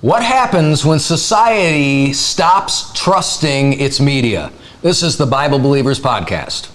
What happens when society stops trusting its media? This is the Bible Believers Podcast.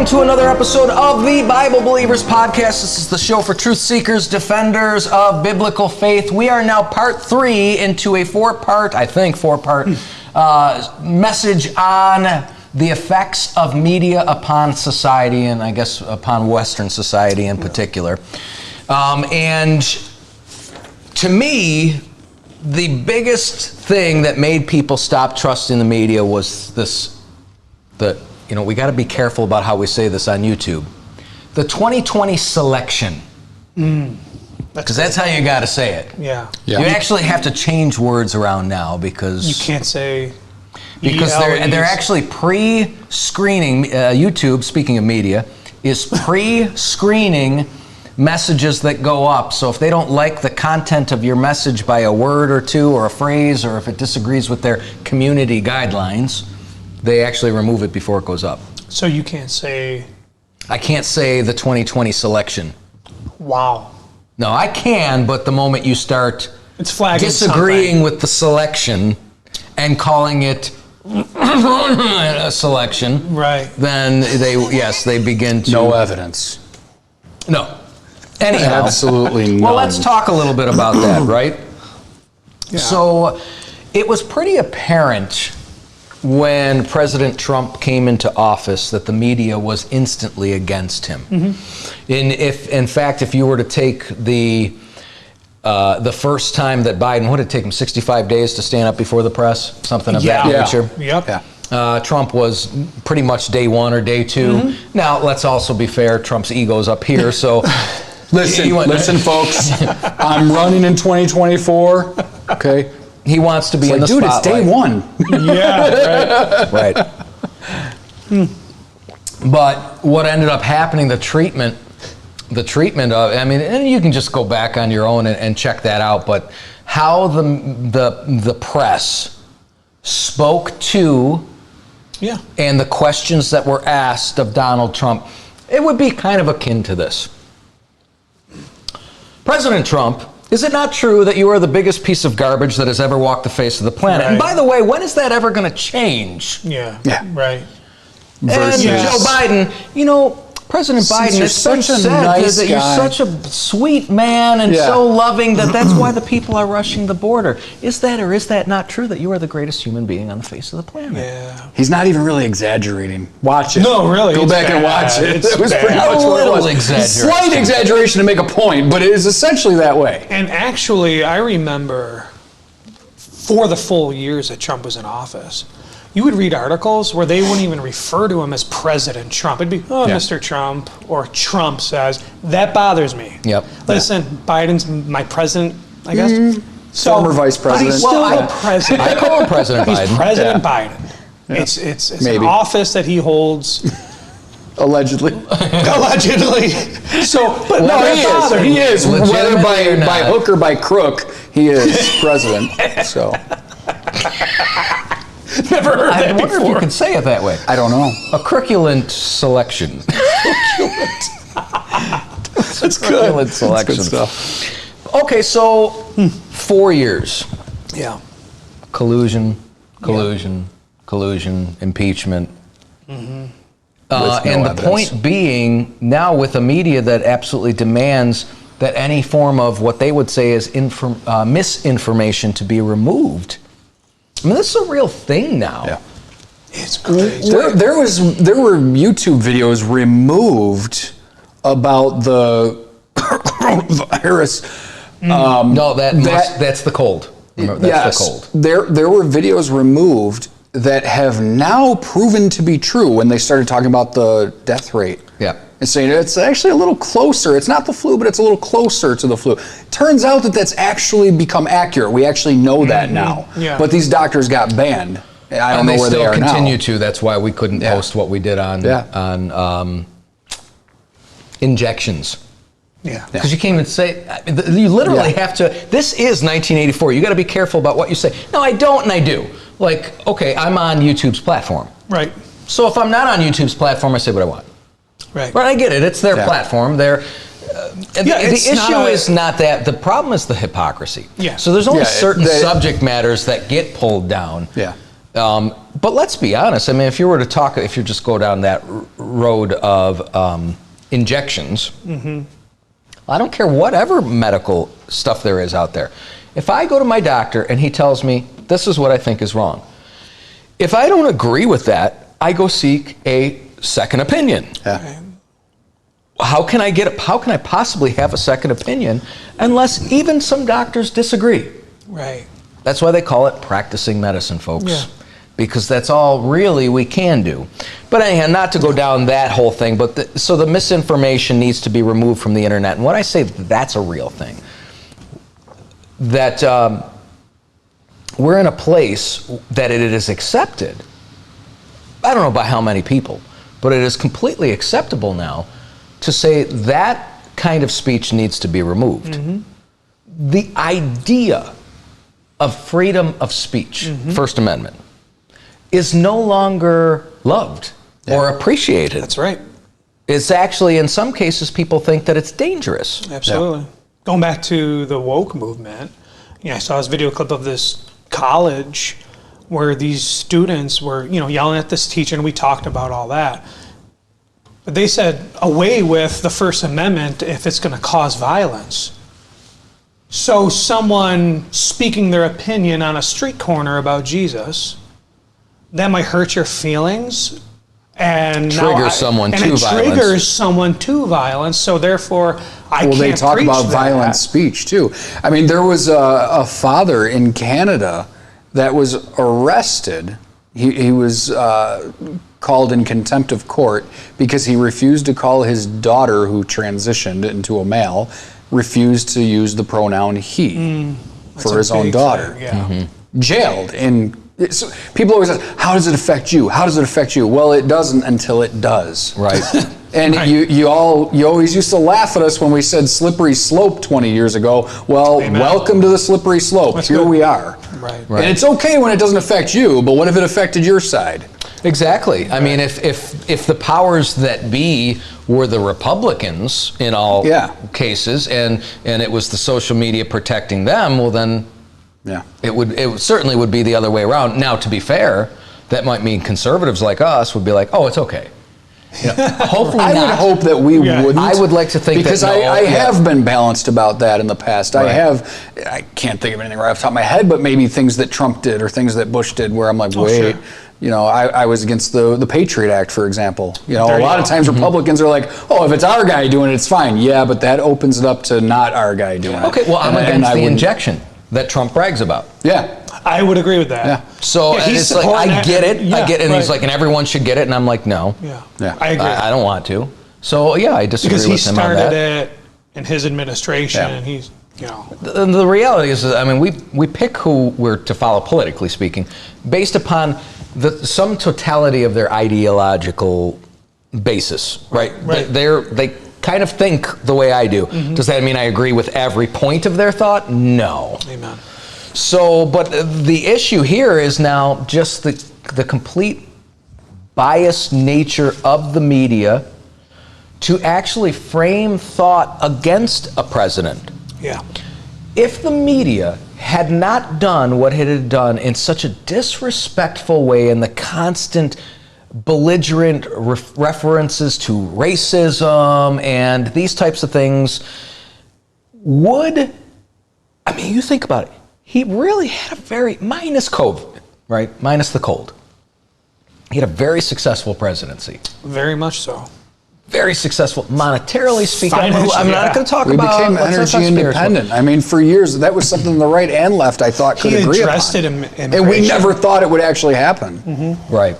To another episode of the Bible Believers Podcast. This is the show for truth seekers, defenders of biblical faith. We are now part 3 into a four-part message on the effects of media upon society, and I guess upon Western society in particular. And to me, the biggest thing that made people stop trusting the media was we got to be careful about how we say this on YouTube. The 2020 selection. Because that's how you got to say it. Yeah. You actually have to change words around now because... You can't say... Because they're actually pre-screening, YouTube, speaking of media, is pre-screening messages that go up. So if they don't like the content of your message by a word or two or a phrase, or if it disagrees with their community guidelines, they actually remove it before it goes up. So you can't say... I can't say the 2020 selection. Wow. No, I can, but the moment you start disagreeing with the selection and calling it a selection, right, then they begin to... No evidence. No. Anyhow. Absolutely none. Well, let's talk a little bit about that, right? Yeah. So it was pretty apparent when President Trump came into office that the media was instantly against him. Mm-hmm. In fact, if you were to take the first time that Biden, what did it take him, 65 days to stand up before the press? Something of that nature. Yep. Trump was pretty much day 1 or day 2. Mm-hmm. Now, let's also be fair, Trump's ego's up here, so... Listen, folks, I'm running in 2024, okay? He wants to be in the spotlight. spotlight. It's day 1. Yeah, right. But what ended up happening, the treatment of, and you can just go back on your own and check that out, but how the press spoke to and the questions that were asked of Donald Trump, it would be kind of akin to this. President Trump, is it not true that you are the biggest piece of garbage that has ever walked the face of the planet? Right. And by the way, when is that ever going to change? Yeah. Right. And Joe Biden, President Biden, it's such a nice that you're such a sweet man and so loving that's why the people are rushing the border. Is that or is that not true that you are the greatest human being on the face of the planet? Yeah. He's not even really exaggerating. Watch it. No, really. Go back and watch it. It was pretty much what it was. Exaggeration. Slight exaggeration to make a point, but it is essentially that way. And actually, I remember for the full years that Trump was in office, you would read articles where they wouldn't even refer to him as President Trump. It'd be, Mr. Trump, or Trump says. That bothers me. Yep. Listen, Biden's my president, I guess. Former vice president. But he's still the president. I call him President Biden. He's President Biden. Yeah. It's an office that he holds. Allegedly. So, but he is. Whether by hook or by crook, he is president. So. Never heard that before. I wonder if you could say it that way. I don't know. A curriculent selection. That's good. Curriculent selection. That's good stuff. Okay, so 4 years. Yeah. Collusion, impeachment. Mm-hmm. And the point being, now with a media that absolutely demands that any form of what they would say is misinformation to be removed. I mean, this is a real thing now. Yeah. It's crazy. There were YouTube videos removed about the virus. That's the cold. Remember, that's the cold. There were videos removed that have now proven to be true when they started talking about the death rate. Yeah. And saying it's actually a little closer. It's not the flu, but it's a little closer to the flu. Turns out that that's actually become accurate. We actually know that now. Yeah. But these doctors got banned I don't know where they are now. And they still continue to. That's why we couldn't post what we did on injections. Yeah. Because you can't even say, you literally have to, this is 1984. You got to be careful about what you say. No, I don't, and I do. Like, okay, I'm on YouTube's platform. Right. So if I'm not on YouTube's platform, I say what I want. Right. But I get it. It's their platform. The issue is not that. The problem is the hypocrisy. Yeah. So there's only certain subject matters that get pulled down. Yeah. But let's be honest. I mean, if you just go down that road of injections, I don't care whatever medical stuff there is out there. If I go to my doctor and he tells me this is what I think is wrong, if I don't agree with that, I go seek a second opinion. Yeah. How can I possibly have a second opinion unless even some doctors disagree? Right. That's why they call it practicing medicine, folks. Yeah. Because that's all really we can do. But anyhow, not to go down that whole thing, but so the misinformation needs to be removed from the internet. And when I say that's a real thing, that we're in a place that it is accepted. I don't know by how many people, but it is completely acceptable now to say that kind of speech needs to be removed. The idea of freedom of speech, First Amendment, is no longer loved or appreciated. That's right. It's actually, in some cases, people think that it's dangerous. Absolutely. Going back to the woke movement, I saw this video clip of this college where these students were, yelling at this teacher, and we talked about all that. But they said, away with the First Amendment if it's going to cause violence. So someone speaking their opinion on a street corner about Jesus, that might hurt your feelings and triggers someone to violence. Triggers someone to violence. So therefore, I can't preach that. Well, they talk about violent speech too. I mean, there was a father in Canada that was arrested. He was called in contempt of court because he refused to call his daughter, who transitioned into a male, refused to use the pronoun he for his own daughter. Jailed in. So people always ask, how does it affect you? How does it affect you? Well, it doesn't until it does. Right. And you always used to laugh at us when we said slippery slope 20 years ago. Well, welcome to the slippery slope. That's Here good. we are. Right. And it's okay when it doesn't affect you, but what if it affected your side? Exactly. I mean, if the powers that be were the Republicans in all cases, and it was the social media protecting them, well then, it certainly would be the other way around. Now, to be fair, that might mean conservatives like us would be like, oh, it's okay. Hopefully I would hope that we wouldn't. I would like to think because I have been balanced about that in the past. Right. I can't think of anything right off the top of my head, but maybe things that Trump did or things that Bush did where I'm like, wait. Sure. I was against the Patriot Act, for example. A lot of times Republicans are like, oh, if it's our guy doing it, it's fine. Yeah, but that opens it up to not our guy doing it. Okay, well, I'm against the injection that Trump brags about. Yeah. I would agree with that. Yeah. So it's like, I get it, and he's like, and everyone should get it, and I'm like, no. Yeah. I agree. I don't want to. So, I disagree with him on that. Because he started it in his administration, and he's, The reality is, I mean, we pick who we're to follow, politically speaking, based upon some totality of their ideological basis, right? They kind of think the way I do. Does that mean I agree with every point of their thought? No. Amen. So, but the issue here is now just the complete biased nature of the media to actually frame thought against a president. Yeah. If the media had not done what it had done in such a disrespectful way, and the constant belligerent references to racism and these types of things, you think about it, he really had a very, minus COVID, right? Minus the cold. He had a very successful presidency. Very much so. Very successful, monetarily speaking. Financially, I'm not going to talk we about. We became energy independent. I mean, for years, that was something the right and left, I thought, could agree upon. He addressed it and we never thought it would actually happen. Right.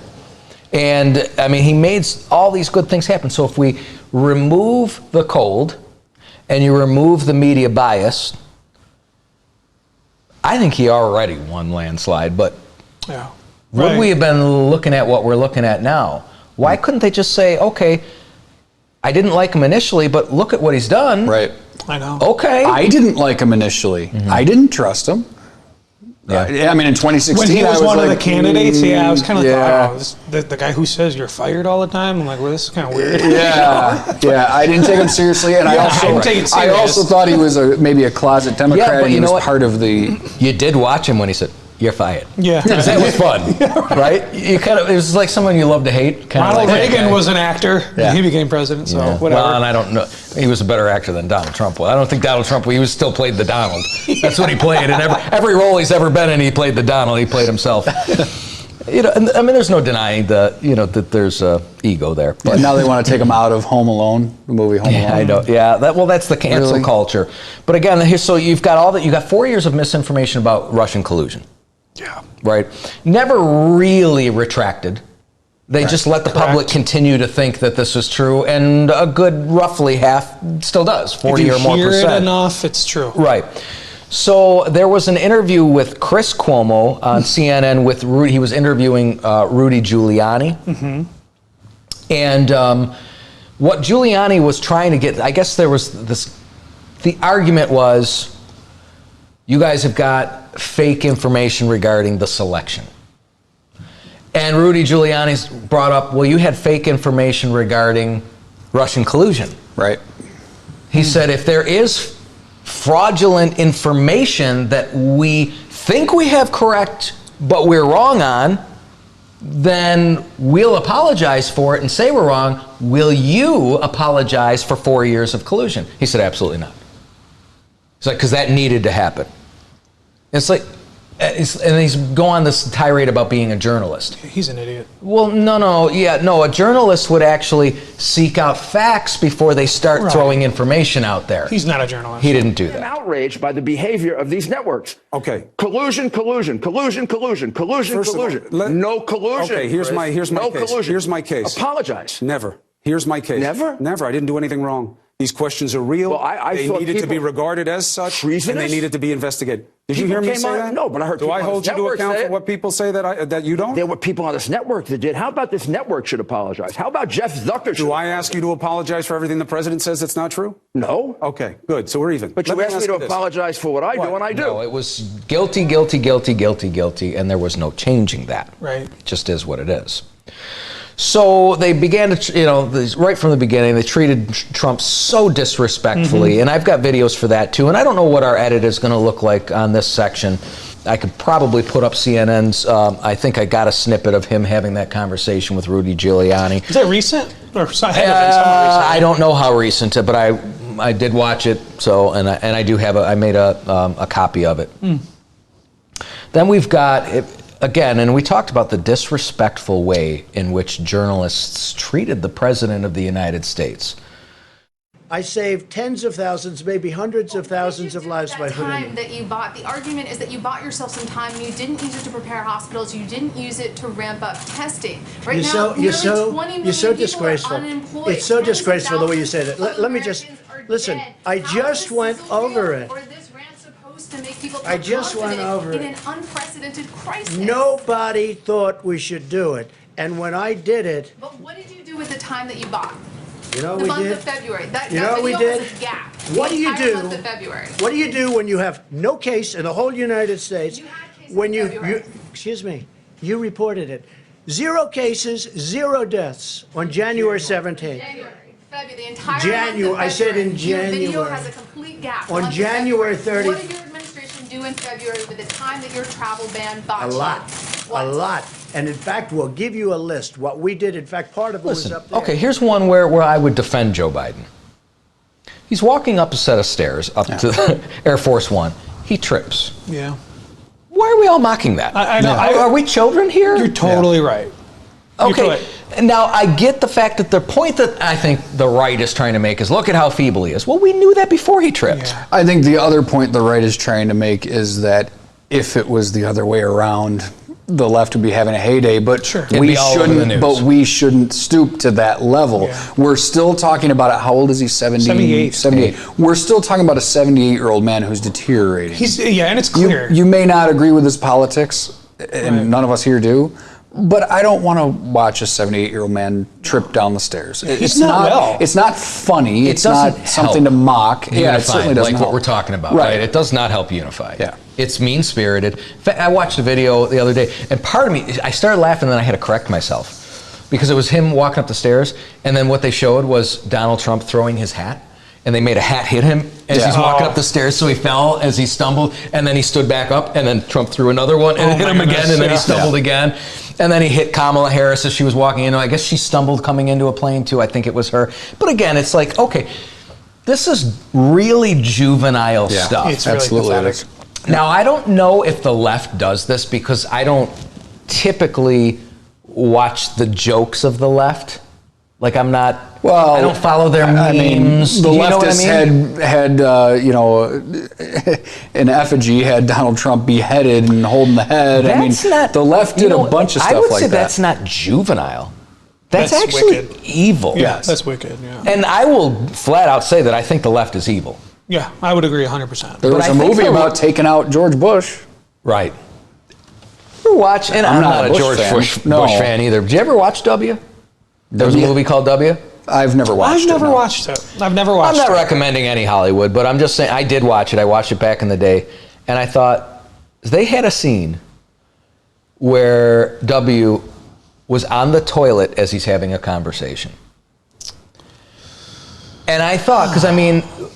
And, I mean, he made all these good things happen. So if we remove the cold and you remove the media bias, I think he already won landslide, but Would we have been looking at what we're looking at now? Why couldn't they just say, okay, I didn't like him initially, but look at what he's done. Right. I know. Okay. I didn't like him initially. I didn't trust him. I mean, in 2016, when he was one of the candidates, I was kind of yeah. like, the guy who says you're fired all the time. I'm like, well, this is kind of weird. Yeah, I didn't take him seriously, and I also thought he was maybe a closet Democrat. Yeah, but he was part of the. You did watch him when he said, "You're fired." Yeah, because that was fun, right? You kind of it was like someone you love to hate. Ronald Reagan was an actor. Yeah. He became president, so whatever. Well, and I don't know. He was a better actor than Donald Trump was. I don't think Donald Trump. He was still played the Donald. That's what he played in every role he's ever been in. He played the Donald. He played himself. And, I mean, there's no denying that there's ego there. But now they want to take him out of Home Alone, the movie Home Alone. I know. Yeah. That's the cancel culture. But again, so you've got all that. You got 4 years of misinformation about Russian collusion. Yeah. Right. Never really retracted. They just let the public continue to think that this is true, and a good roughly half still does, 40 or more percent. If you hear it enough, it's true. Right. So there was an interview with Chris Cuomo on CNN with Rudy. He was interviewing Rudy Giuliani. Mm-hmm. And what Giuliani was trying to get, I guess there was the argument was, you guys have got fake information regarding the selection. And Rudy Giuliani's brought up, well, you had fake information regarding Russian collusion. Right. He said, if there is fraudulent information that we think we have correct, but we're wrong on, then we'll apologize for it and say we're wrong. Will you apologize for 4 years of collusion? He said, absolutely not. He's like, because that needed to happen. It's like, and he's going on this tirade about being a journalist. He's an idiot. Well, no. A journalist would actually seek out facts before they start throwing information out there. He's not a journalist. He didn't do that. I'm outraged by the behavior of these networks. Okay. Collusion. No collusion. Okay, here's my case. Collusion. Here's my case. Apologize. Never. Here's my case. Never? Never. I didn't do anything wrong. These questions are real. Well, they thought needed to be regarded as such, and they needed to be investigated. Did you hear me say that? No, but I heard. Do I hold you to account for what people say that you don't? There were people on this network that did. How about this network should apologize? How about Jeff Zucker? Do I ask you to apologize for everything the president says that's not true? No. Okay, good. So we're even. But you asked me to apologize for what I do, and I do. No, it was guilty, and there was no changing that. Right. It just is what it is. So they began to, right from the beginning, they treated Trump so disrespectfully, and I've got videos for that too, and I don't know what our edit is going to look like on this section. I could probably put up CNN's, I think I got a snippet of him having that conversation with Rudy Giuliani. Is that recent? Or I don't know how recent, but I did watch it, so, and I do have I made a copy of it. Then we've got... Again, and we talked about the disrespectful way in which journalists treated the President of the United States. I saved tens of thousands, maybe hundreds of thousands of lives by putting time that you bought. The argument is that you bought yourself some time and you didn't use it to prepare hospitals. You didn't use it to ramp up testing. Right now, nearly 20 million you're so people disgraceful. are unemployed. It's so disgraceful the way you said it. Let me just Americans are listen. dead. I How just is went this over real? it. Or this rant supposed to make people feel I just went confident over in it. an unprecedented crisis? Nobody thought we should do it, and when I did it, But what did you do with the time that you bought? you know The we month did. of February. That we video did? was a gap. What The do you entire do? month of February. What do you do when you have no case in the whole United States? You had cases When in February. excuse me, you reported it. 0 cases, 0 deaths on January 17th. January, February, the entire January, month of I said in February. Your video January. has a complete gap. On Month of January February. 30th. What did your administration do in February with the time that your travel ban bought A you? lot. What? A lot. And in fact, we'll give you a list. What we did, in fact, part of it was Listen, up there. okay, here's one where I would defend Joe Biden. He's walking up a set of stairs up to Air Force One. He trips. Yeah. Why are we all mocking that? I know. Are we children here? You're totally right. Okay. Now, I get the fact that the point that I think the right is trying to make is look at how feeble he is. Well, we knew that before he tripped. Yeah. I think the other point the right is trying to make is that if it was the other way around, the left would be having a heyday, but Sure. It'd be all over the news. we shouldn't stoop to that level. Yeah. We're still talking about it. How old is he? 78. 78. We're still talking about a 78-year-old man who's deteriorating. And it's clear. You may not agree with his politics, and none of us here do. But I don't want to watch a 78-year-old man trip down the stairs. It's not funny. It's not something to mock. Yeah, it certainly doesn't like help. what we're talking about, right? It does not help unify. Yeah. It's mean-spirited. In fact, I watched a video the other day, and part of me, I started laughing, and then I had to correct myself because it was him walking up the stairs, and then what they showed was Donald Trump throwing his hat. And they made a hat hit him as he's walking up the stairs, so he fell as he stumbled, and then he stood back up, and then Trump threw another one and hit him again, and then he stumbled again. And then he hit Kamala Harris as she was walking in. I guess she stumbled coming into a plane too. I think it was her. But again, it's like, okay, this is really juvenile stuff. It's really pathetic. Now, I don't know if the left does this because I don't typically watch the jokes of the left. Like I'm not. Well, I don't follow their memes. The leftists had an effigy had Donald Trump beheaded and holding the head. The left did a bunch of stuff like that. I would say that's not juvenile. That's actually wicked. Evil. Yeah, that's wicked. Yeah. And I will flat out say that I think the left is evil. Yeah, I would agree 100%. There was a movie about taking out George Bush. Right. You watch, and I'm not a George Bush fan either. Did you ever watch W? There was a movie called W. I've never watched it. I've never watched it. I'm not recommending any Hollywood, but I'm just saying I did watch it. I watched it back in the day, and I thought they had a scene where W was on the toilet as he's having a conversation. And I thought, because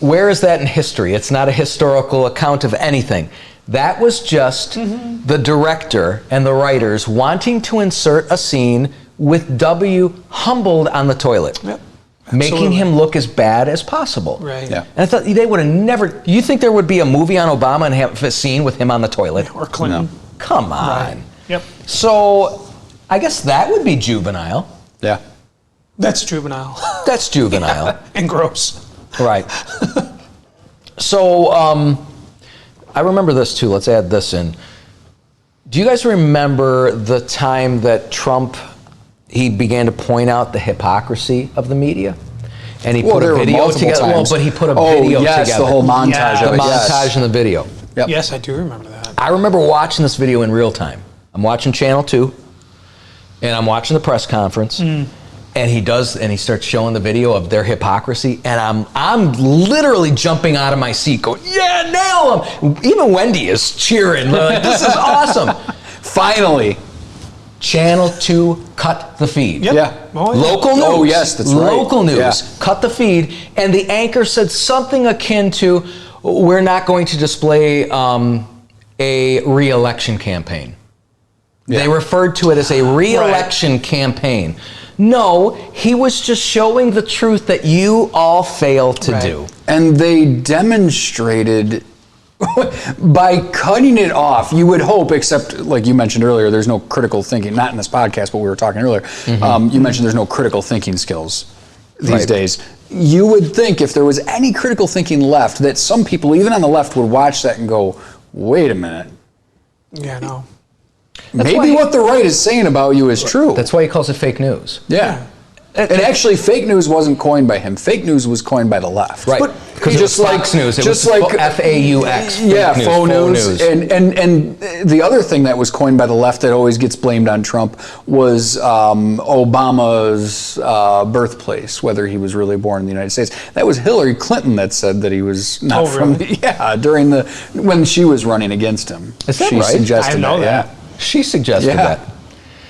where is that in history? It's not a historical account of anything. That was just the director and the writers wanting to insert a scene with W humbled on the toilet, making him look as bad as possible. Right. Yeah. And I thought they would have never. You think there would be a movie on Obama and have a scene with him on the toilet? Or Clinton? No. Come on. Right. Yep. So, I guess that would be juvenile. Yeah. That's juvenile. That's juvenile. And gross. Right. So, I remember this too. Let's add this in. Do you guys remember the time that Trump? He began to point out the hypocrisy of the media, and he put a video together. Times. But he put a video together. The whole montage of it. The montage and the video. Yep. Yes, I do remember that. I remember watching this video in real time. I'm watching Channel 2, and I'm watching the press conference, and he starts showing the video of their hypocrisy, and I'm literally jumping out of my seat, going, "Yeah, nail him!" Even Wendy is cheering. Like, this is awesome. Finally. Channel 2 cut the feed. Yep. Yeah. Oh, yeah. Local news. Oh, yes, that's right. Local news. Yeah. Cut the feed. And the anchor said something akin to, we're not going to display a re-election campaign. Yeah. They referred to it as a re-election campaign. No, he was just showing the truth that you all fail to do. And they demonstrated by cutting it off, you would hope, except like you mentioned earlier, there's no critical thinking, not in this podcast, but we were talking earlier. You mentioned there's no critical thinking skills these days. You would think if there was any critical thinking left, that some people, even on the left, would watch that and go, wait a minute. Yeah, no. Maybe what the right is saying about you is true. That's why he calls it fake news. Yeah. And actually, fake news wasn't coined by him. Fake news was coined by the left. Right. Because just like Fox News, it was F-A-U-X. Yeah, faux news. And the other thing that was coined by the left that always gets blamed on Trump was Obama's birthplace, whether he was really born in the United States. That was Hillary Clinton that said that he was not from. Really? During when she was running against him. Is that she right? Suggested I know that. Yeah. She suggested that.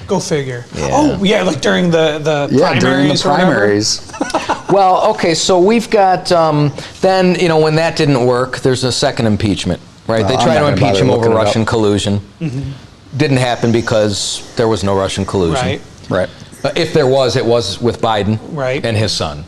Go figure. Yeah. Oh, yeah, like during the primaries. During the primaries. Well, okay, so we've got, then, when that didn't work, there's a second impeachment, right? They tried to impeach him over Russian collusion. Didn't happen because there was no Russian collusion. Right. If there was, it was with Biden and his son.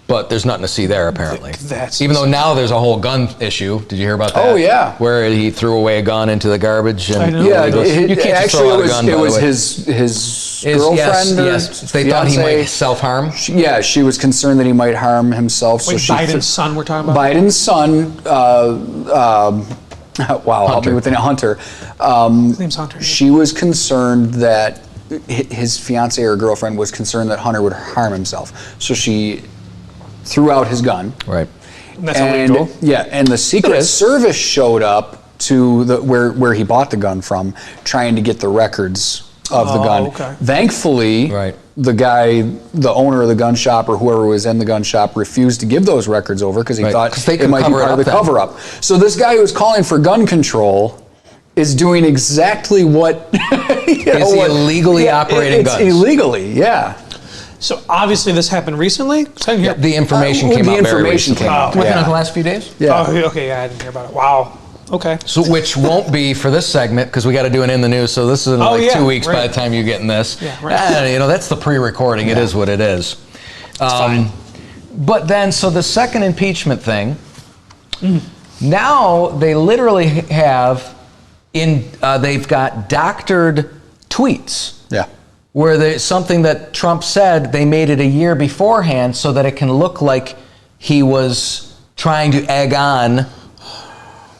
But there's nothing to see there, apparently. That's even though now there's a whole gun issue. Did you hear about that? Oh, yeah. Where he threw away a gun into the garbage. And I know. Yeah, you can't just throw out a gun, it was by the way. his girlfriend. Yes. They thought he might self-harm. She was concerned that he might harm himself. Wait, so Biden's son we're talking about? Biden's son, help me with the name, Hunter. His name's Hunter. She was concerned that his fiance or girlfriend was concerned that Hunter would harm himself. So she threw out his gun. Right. And that's illegal. Yeah, and the Secret Service showed up to where he bought the gun from, trying to get the records of the gun. Okay. Thankfully, the owner of the gun shop or whoever was in the gun shop refused to give those records over because he thought it might be part of the cover-up. So this guy who was calling for gun control is doing exactly what is illegally operating guns. Illegally, yeah. So obviously this happened recently? The information came out very recently. Within the last few days? Yeah. Oh, okay, yeah, I didn't hear about it. Wow. Okay. So, which won't be for this segment because we got to do it in the news. So this is in 2 weeks by the time you get in this. Yeah, right. That's the pre-recording. Yeah. It is what it is. Fine. But then, so the second impeachment thing. Now they literally have they've got doctored tweets. Yeah. Where there's something that Trump said, they made it a year beforehand so that it can look like he was trying to egg on.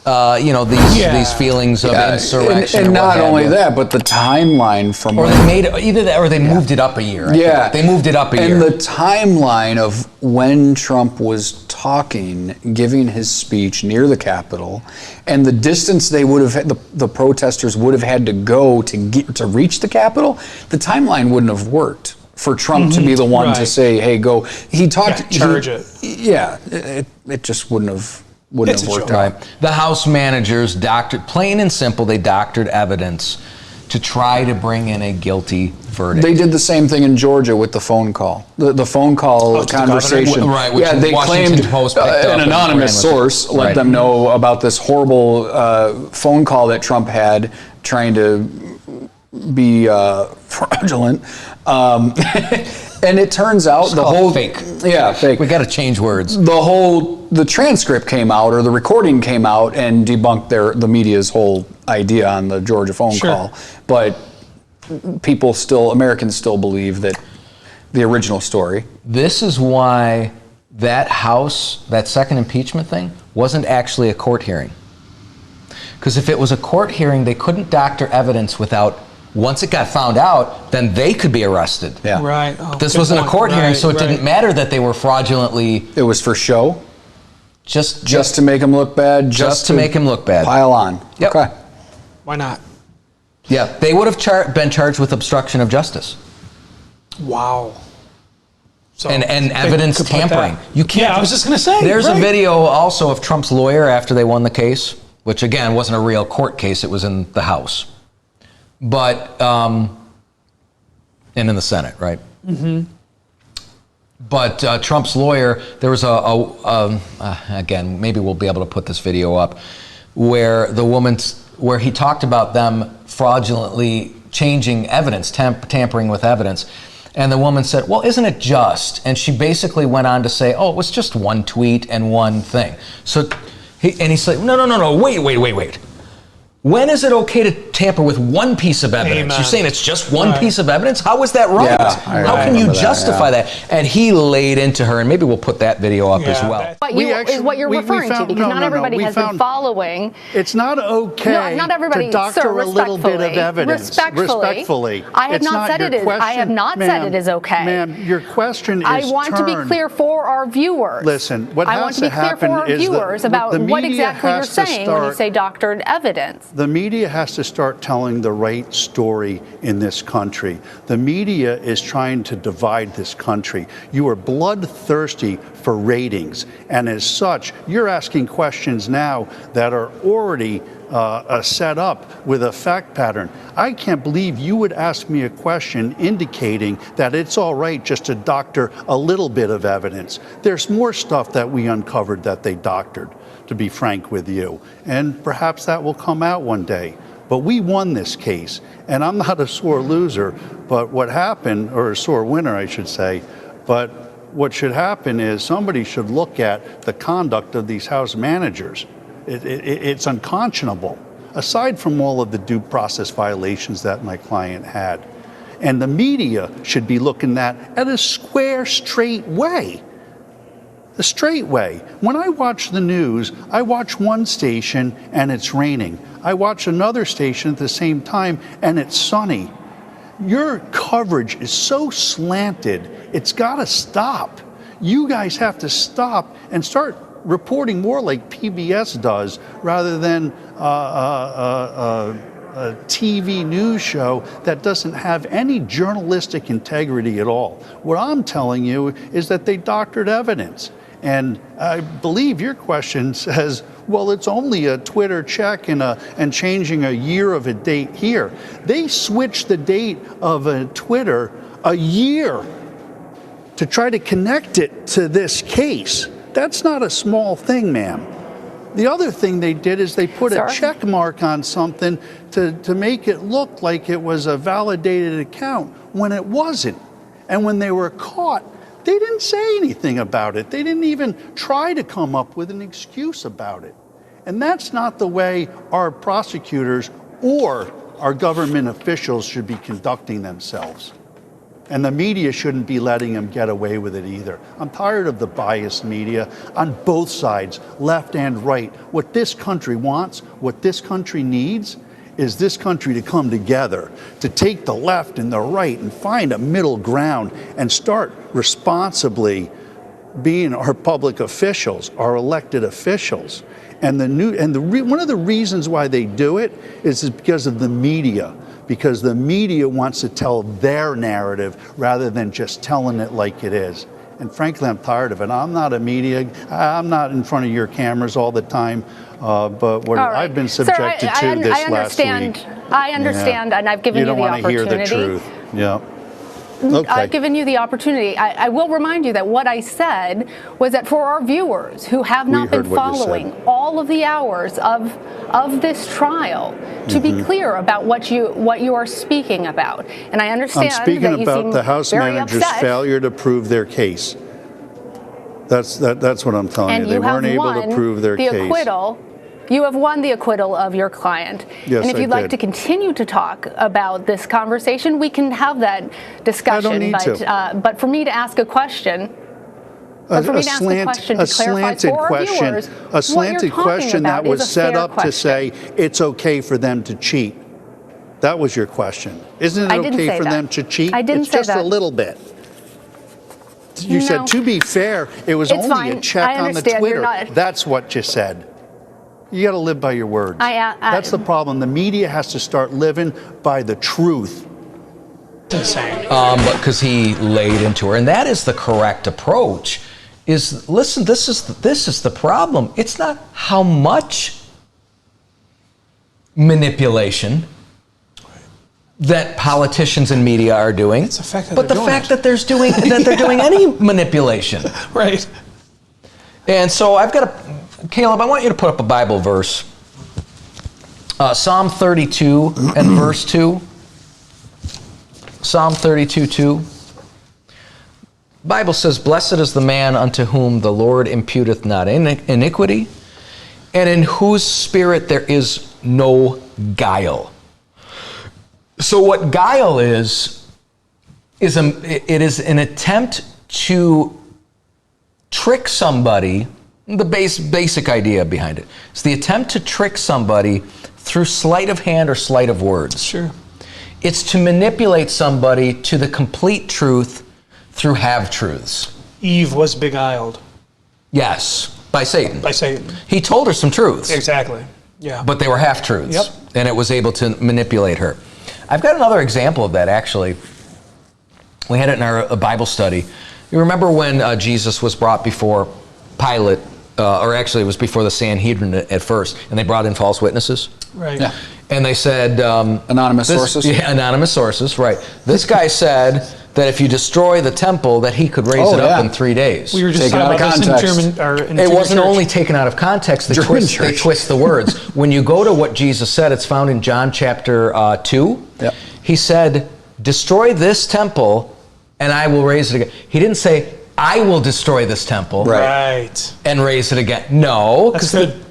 These feelings of insurrection, and not only that, but the timeline from they made either that or they moved it up a year. They moved it up a year. And the timeline of when Trump was talking, giving his speech near the Capitol, and the distance they would have the protesters would have had to go to reach the Capitol, the timeline wouldn't have worked for Trump to be the one to say, "Hey, go." He talked. Charge it. Yeah, it just wouldn't have worked out. The House managers plain and simple, they doctored evidence to try to bring in a guilty verdict. They did the same thing in Georgia with the phone call. The phone call conversation. Right, which they Washington claimed Post picked up an anonymous source let them know about this horrible phone call that Trump had trying to be fraudulent. And it turns out the whole fake. Yeah, fake. We got to change words. The transcript came out, or the recording came out, and debunked the media's whole idea on the Georgia phone call. But Americans still believe that the original story. This is why that second impeachment thing wasn't actually a court hearing. Because if it was a court hearing, they couldn't doctor evidence without. Once it got found out, then they could be arrested. Yeah. Right. This wasn't a court hearing, so it didn't matter that they were fraudulently. It was for show. Just to make him look bad. Just to make him look bad. Pile on. Yep. Okay. Why not? Yeah, they would have been charged with obstruction of justice. Wow. So and evidence tampering. You can't. Yeah, I was just going to say. There's a video also of Trump's lawyer after they won the case, which again wasn't a real court case. It was in the House. But, and in the Senate, right? Mm-hmm. But Trump's lawyer, there was again, maybe we'll be able to put this video up, where he talked about them fraudulently changing evidence, tampering with evidence. And the woman said, well, isn't it just? And she basically went on to say, oh, it was just one tweet and one thing. So, he said, no, wait. When is it okay to tamper with one piece of evidence? Amen. You're saying it's just one piece of evidence? How is that right? Yeah, How can you justify that? And he laid into her, and maybe we'll put that video up as well. What you're referring to, because not everybody has been following. It's not okay not everybody, to doctor a little bit of evidence. Respectfully. I have not said it is. I have not said it is okay. Ma'am, your question is I want to be clear for our viewers. Listen, what has to happen is I want to be clear for our viewers about what exactly you're saying when you say doctored evidence. The media has to start telling the right story in this country. The media is trying to divide this country. You are bloodthirsty for ratings, and as such, you're asking questions now that are already set up with a fact pattern. I can't believe you would ask me a question indicating that it's all right just to doctor a little bit of evidence. There's more stuff that we uncovered that they doctored, to be frank with you. And perhaps that will come out one day. But we won this case, and I'm not a sore loser, but what happened, or a sore winner, I should say, but what should happen is somebody should look at the conduct of these House managers. It's unconscionable, aside from all of the due process violations that my client had. And the media should be looking at a square, straight way. The straight way. When I watch the news, I watch one station and it's raining. I watch another station at the same time and it's sunny. Your coverage is so slanted, it's got to stop. You guys have to stop and start reporting more like PBS does rather than a TV news show that doesn't have any journalistic integrity at all. What I'm telling you is that they doctored evidence. And I believe your question says, well, it's only a Twitter check and changing a year of a date here. They switched the date of a Twitter a year to try to connect it to this case. That's not a small thing, ma'am. The other thing they did is they put a check mark on something to make it look like it was a validated account when it wasn't. And when they were caught, they didn't say anything about it. They didn't even try to come up with an excuse about it. And that's not the way our prosecutors or our government officials should be conducting themselves. And the media shouldn't be letting them get away with it either. I'm tired of the biased media on both sides, left and right. What this country wants, what this country needs, is this country to come together, to take the left and the right and find a middle ground and start responsibly being our public officials, our elected officials. And one of the reasons why they do it is because of the media. Because the media wants to tell their narrative rather than just telling it like it is. And frankly, I'm tired of it. I'm not a media, I'm not in front of your cameras all the time, but what I've been subjected to this last week. I understand, and I've given you the opportunity. You don't want to hear the truth. Yeah. Okay. I've given you the opportunity. I will remind you that what I said was that for our viewers who have not been following all of the hours of this trial, to be clear about what you are speaking about. And I understand I'm speaking that you about seem the House very manager's upset. failure to prove their case. That's what I'm telling you. They weren't able to prove their case. You have won the acquittal of your client. Yes, and if you'd like to continue to talk about this conversation, we can have that discussion. I don't need to. But for me to ask a question, to clarify for our viewers, a slanted question that was set up to say it's okay for them to cheat. That was your question. Isn't it okay for them to cheat? I didn't say that. It's just a little bit. You said, to be fair, it was only a check on the Twitter. That's what you said. You got to live by your words. That's the problem. The media has to start living by the truth. Insane. But because he laid into her, and that is the correct approach. Listen, this is the problem. It's not how much manipulation that politicians and media are doing, it's the fact that but the fact that they're doing any manipulation. Right. And so Caleb, I want you to put up a Bible verse. Psalm 32 and verse 2. Psalm 32, 2. Bible says, "Blessed is the man unto whom the Lord imputeth not iniquity, and in whose spirit there is no guile." So what guile is an attempt to trick somebody. The basic idea behind it. It's the attempt to trick somebody through sleight of hand or sleight of words. Sure. It's to manipulate somebody to the complete truth through half-truths. Eve was beguiled. Yes, by Satan. By Satan. He told her some truths. Exactly. Yeah. But they were half-truths. Yep. And it was able to manipulate her. I've got another example of that, actually. We had it in our Bible study. You remember when Jesus was brought before Pilate, or actually it was before the Sanhedrin at first, and they brought in false witnesses? Right. Yeah. And they said... anonymous sources? Yeah, anonymous sources, right. This guy said that if you destroy the temple, that he could raise it up in 3 days. We were just talking about this in German. It wasn't only taken out of context. They twist the words. When you go to what Jesus said, it's found in John chapter 2. Yep. He said, "Destroy this temple, and I will raise it again." He didn't say, "I will destroy this temple and raise it again." No. That's good.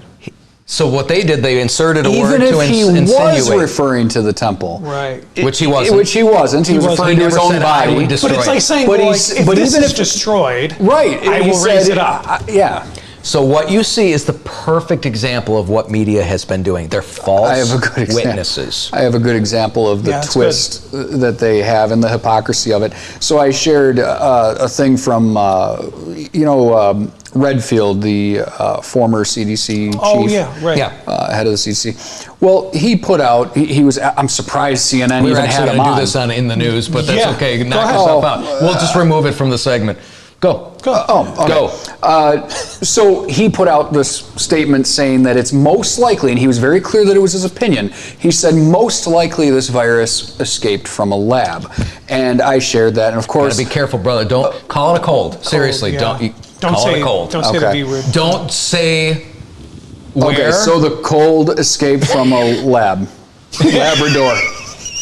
So what they did, they inserted a word to insinuate. Even if he was referring to the temple. Right. Which he wasn't. Which he wasn't. He was referring to his own body. But it's like saying, if this is destroyed, I will raise it up. Yeah. So what you see is the perfect example of what media has been doing. They're false witnesses. I have a good example of the twist that they have and the hypocrisy of it. So I shared a thing from, Redfield, the former CDC chief. Oh, yeah, right. Head of the CDC. Well, he put out, he was, I'm surprised CNN We were even actually had him going to on. do this on In the News, but that's Yeah. okay. Go Knock ahead. yourself out. We'll just remove it from the segment. Go. Go. So he put out this statement saying that it's most likely, and he was very clear that it was his opinion, he said most likely this virus escaped from a lab. And I shared that, and of course... Gotta be careful, brother. Don't call it a cold. Seriously, yeah. don't call say it a cold. Don't say the B word. Don't say where. Okay, so the cold escaped from a lab. Labrador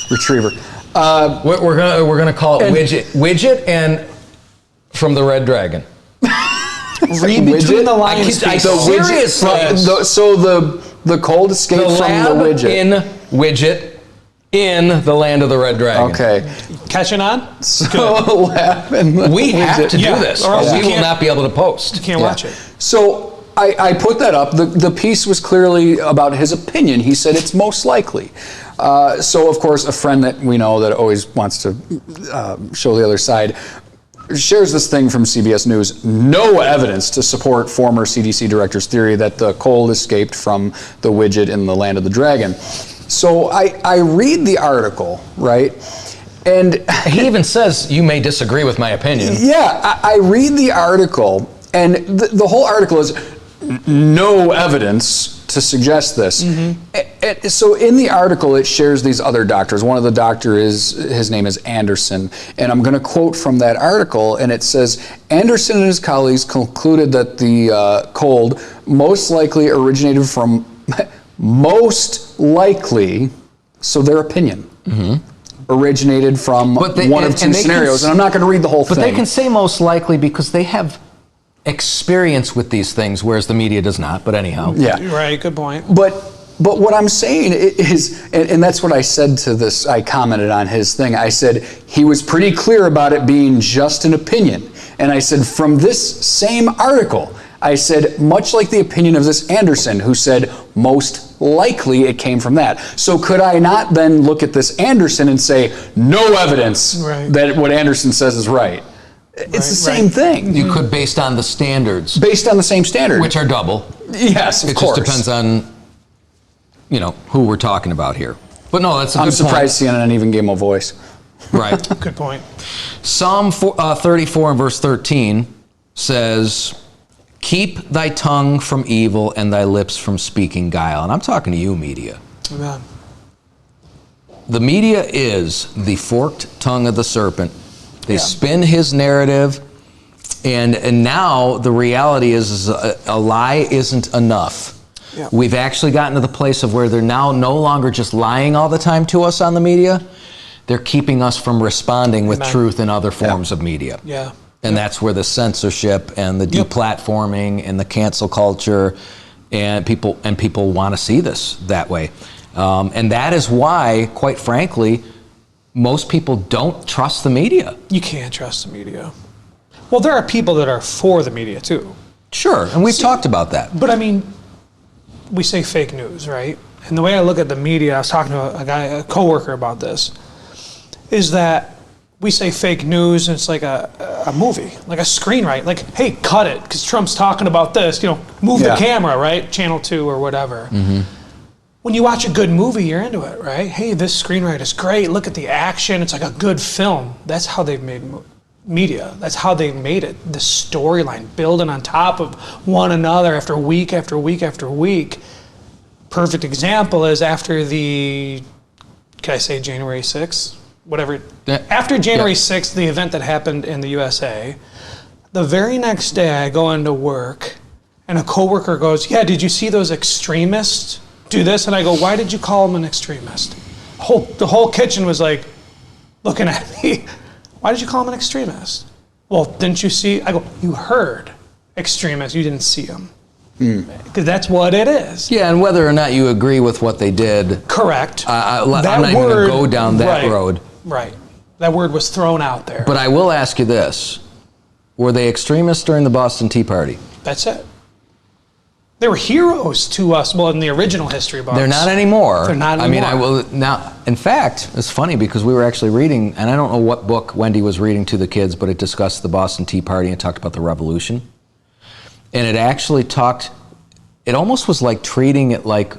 retriever. We're gonna call it Widget and from the Red Dragon. Read between the lines. Seriously. So the cold escaped The from lab the widget. in Widget in the land of the Red Dragon. Okay. Catching on? So lab in the We have widget. to do this, or else or we we will can't- not be able to post. You can't watch it. So I put that up. The piece was clearly about his opinion. He said it's most likely. So, of course, a friend that we know that always wants to show the other side shares this thing from CBS News. No evidence to support former CDC director's theory that the cold escaped from the widget in the land of the dragon. So I read the article, right? And He even says, you may disagree with my opinion. yeah, I read the article, and the whole article is no evidence to suggest this. So in the article, it shares these other doctors. One of the doctors his name is Anderson, and I'm going to quote from that article, and it says, Anderson and his colleagues concluded that the cold most likely originated from, most likely, so their opinion, originated from one of two scenarios, and I'm not going to read the whole thing. But they can say most likely because they have experience with these things, whereas the media does not. But anyhow, Yeah. Right, good point. But what I'm saying is, and that's what I said to this, I commented on his thing. I said, he was pretty clear about it being just an opinion. And I said, from this same article, I said, much like the opinion of this Anderson, who said, most likely it came from that. So could I not then look at this Anderson and say, no evidence that what Anderson says is right? It's the same thing. You could, based on the standards. Based on the same standard. Which are double. Yes, of course. It just depends on, who we're talking about here. But no, that's a good point. I'm surprised CNN even gave him a voice. Right. Good point. Psalm 34 and verse 13 says, keep thy tongue from evil and thy lips from speaking guile. And I'm talking to you, media. Amen. The media is the forked tongue of the serpent. They spin his narrative, and now the reality is a lie isn't enough. Yeah. We've actually gotten to the place of where they're now no longer just lying all the time to us on the media. They're keeping us from responding with truth in other forms of media. Yeah. And that's where the censorship and the deplatforming and the cancel culture, and people want to see this that way. And that is why, quite frankly, most people don't trust the media. You can't trust the media. Well, there are people that are for the media, too. Sure, and we've talked about that. But, I mean, we say fake news, right? And the way I look at the media, I was talking to a coworker about this, is that we say fake news, and it's like a movie, like a screenwrite. Like, hey, cut it, because Trump's talking about this. Move the camera, right? Channel 2 or whatever. When you watch a good movie, you're into it, right? Hey, this screenwrite is great. Look at the action. It's like a good film. That's how they've made media. That's how they've made it. The storyline, building on top of one another after week after week after week. Perfect example is after can I say January 6th? Whatever. After January 6th, the event that happened in the USA, the very next day I go into work and a coworker goes, yeah, did you see those extremists do this? And I go, why did you call him an extremist? The whole kitchen was like looking at me. Why did you call him an extremist? Well, didn't you see? I go, you heard extremist, you didn't see him. Because that's what it is. Yeah, and whether or not you agree with what they did. Correct. I'm not even going to go down that road. Right. That word was thrown out there. But I will ask you this. Were they extremists during the Boston Tea Party? That's it. They were heroes to us, well, in the original history books. They're not anymore. They're not anymore. I will now. In fact, it's funny because we were actually reading, and I don't know what book Wendy was reading to the kids, but it discussed the Boston Tea Party and talked about the revolution. and it actually talked, it almost was like treating it like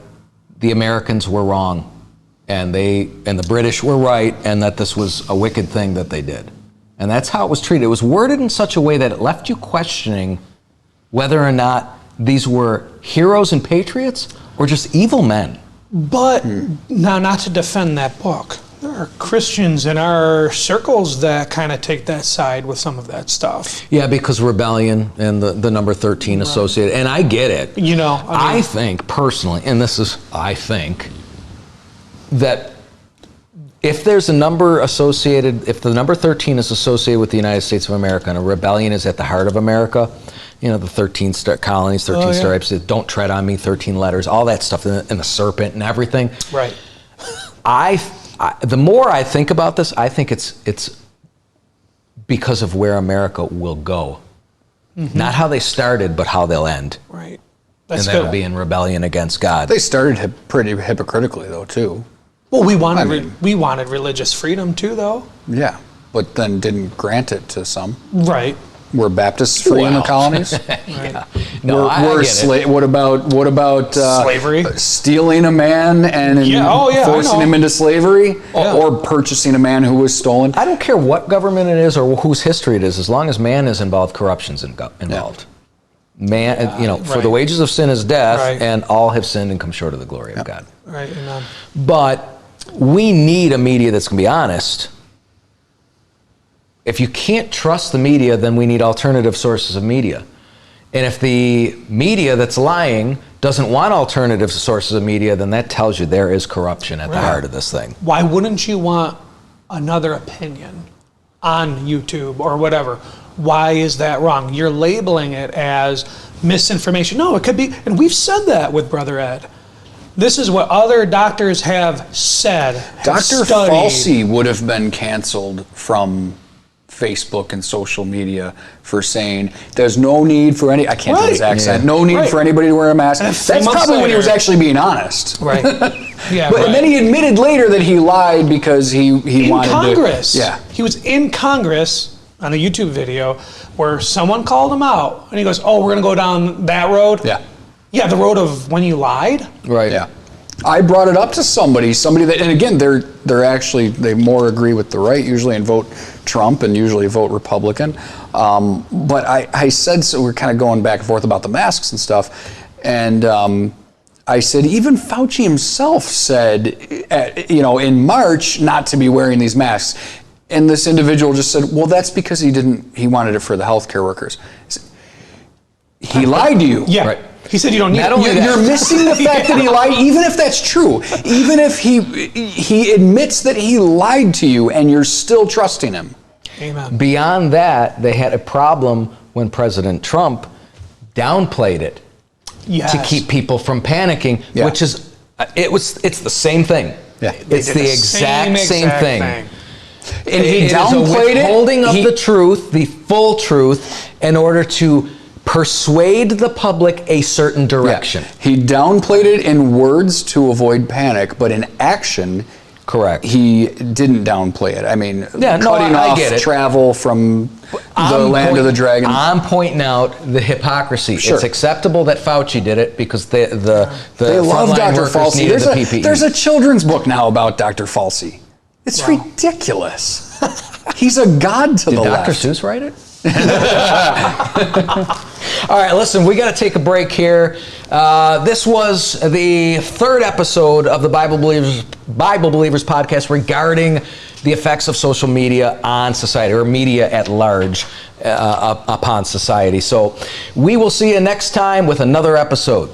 the Americans were wrong and the British were right, and that this was a wicked thing that they did. And that's how it was treated. It was worded in such a way that it left you questioning whether or not these were heroes and patriots or just evil men. But now, not to defend that book, there are Christians in our circles that kind of take that side with some of that stuff. Yeah, because rebellion and the number 13 associated, and I get it. You know, I think personally, and this is, I think, that if there's a number associated, if the number 13 is associated with the United States of America and a rebellion is at the heart of America, you know, the 13 colonies, 13 stripes, don't tread on me, 13 letters, all that stuff, and the serpent and everything. Right. The more I think about this, I think it's because of where America will go. Not how they started, but how they'll end. Right. And that'll be in rebellion against God. They started pretty hypocritically, though, too. Well, we wanted religious freedom, too, though. Yeah, but then didn't grant it to some. Right. Were Baptists free in the colonies? Yeah. No, I get it. What about slavery? Stealing a man and forcing him into slavery, or purchasing a man who was stolen? I don't care what government it is or whose history it is, as long as man is involved, corruption's involved. Man, for the wages of sin is death, and all have sinned and come short of the glory of God. Right. Amen. But we need a media that's going to be honest. If you can't trust the media, then we need alternative sources of media. And if the media that's lying doesn't want alternative sources of media, then that tells you there is corruption at the heart of this thing. Why wouldn't you want another opinion on YouTube or whatever? Why is that wrong? You're labeling it as misinformation. No, it could be, and we've said that with Brother Ed. This is what other doctors have said. Dr. Fauci would have been canceled from Facebook and social media for saying there's no need for any, I can't do his accent, no need for anybody to wear a mask. That's probably when he was actually being honest. Right. Yeah. And then he admitted later that he lied because he wanted Congress. to. Yeah. He was in Congress on a YouTube video where someone called him out and he goes, oh, we're going to go down that road? Yeah. Yeah, the road of when you lied? Right. Yeah. I brought it up to somebody that, and again, they're actually, they more agree with the right usually and vote Trump and usually vote Republican. But I said, so we're kind of going back and forth about the masks and stuff. And I said, even Fauci himself said, in March not to be wearing these masks. And this individual just said, well, that's because he wanted it for the healthcare workers. He lied to you. Yeah. Right. He said you don't need it. You're missing the fact that he lied, even if that's true. Even if he admits that he lied to you and you're still trusting him. Amen. Beyond that, they had a problem when President Trump downplayed it to keep people from panicking, which is, it's the same thing. Yeah. It's the exact same thing. And he downplayed it. Holding up the truth, the full truth, in order to persuade the public a certain direction. Yeah. He downplayed it in words to avoid panic, but in action, correct, he didn't downplay it. I mean, cutting off travel from the land of the dragon. I'm pointing out the hypocrisy. Sure. It's acceptable that Fauci did it because they love Dr. Fauci. The PPE. There's a children's book now about Dr. Fauci. It's ridiculous. He's a god to the left. Did Dr. Seuss write it? All right, listen, we got to take a break here. This was the third episode of the Bible Believers podcast regarding the effects of social media on society, or media at large upon society. So we will see you next time with another episode.